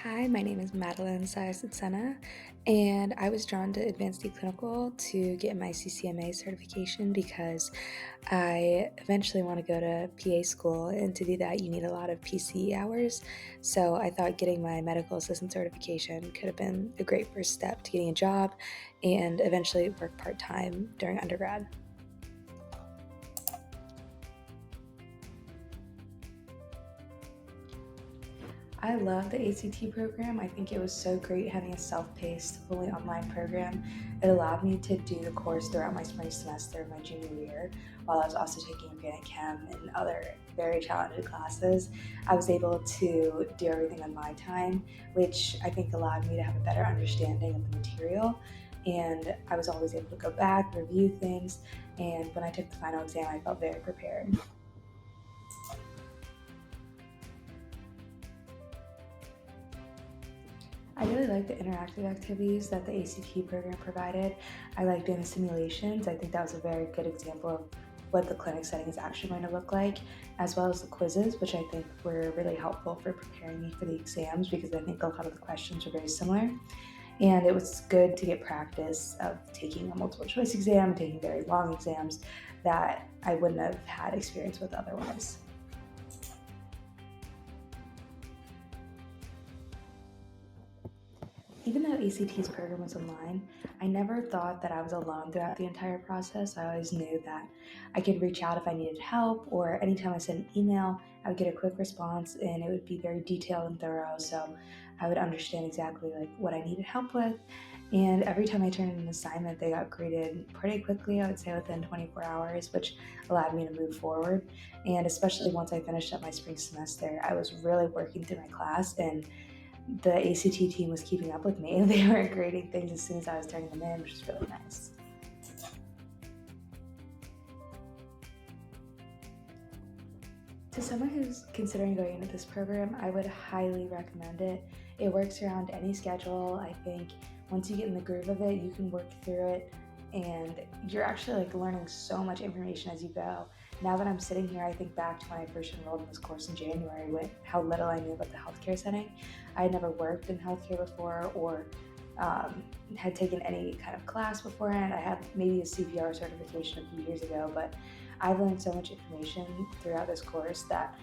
Hi, my name is Madeline Sayasithsena, and I was drawn to advanced eClinical to get my CCMA certification because I eventually want to go to PA school, and to do that, you need a lot of PCE hours. So I thought getting my medical assistant certification could have been a great first step to getting a job and eventually work part-time during undergrad. I love the ACT program. I think it was so great having a self-paced, fully online program. It allowed me to do the course throughout my spring semester of my junior year, while I was also taking organic chem and other very challenging classes. I was able to do everything on my time, which I think allowed me to have a better understanding of the material. And I was always able to go back, review things, and when I took the final exam, I felt very prepared. I really like the interactive activities that the ACT program provided. I like doing the simulations. I think that was a very good example of what the clinic setting is actually going to look like, as well as the quizzes, which I think were really helpful for preparing me for the exams because I think a lot of the questions were very similar. And it was good to get practice of taking a multiple choice exam, taking very long exams that I wouldn't have had experience with otherwise. Even though ACT's program was online, I never thought that I was alone throughout the entire process. I always knew that I could reach out if I needed help, or anytime I sent an email, I would get a quick response and it would be very detailed and thorough. So I would understand exactly like what I needed help with. And every time I turned in an assignment, they got graded pretty quickly, I would say within 24 hours, which allowed me to move forward. And especially once I finished up my spring semester, I was really working through my class, and the ACT team was keeping up with me. They were grading things as soon as I was turning them in, which was really nice. To someone who's considering going into this program, I would highly recommend it. It works around any schedule. I think once you get in the groove of it, you can work through it, and you're actually like learning so much information as you go. Now that I'm sitting here, I think back to when I first enrolled in this course in January, with how little I knew about the healthcare setting. I had never worked in healthcare before, or had taken any kind of class beforehand. I had maybe a CPR certification a few years ago, but I've learned so much information throughout this course that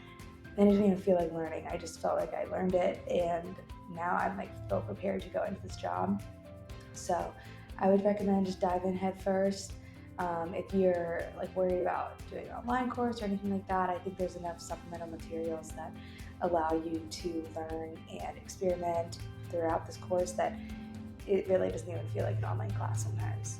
I didn't even feel like learning. I just felt like I learned it, and now I'm like feel prepared to go into this job. So I would recommend just dive in head first. If you're like worried about doing an online course or anything like that, I think there's enough supplemental materials that allow you to learn and experiment throughout this course that it really doesn't even feel like an online class sometimes.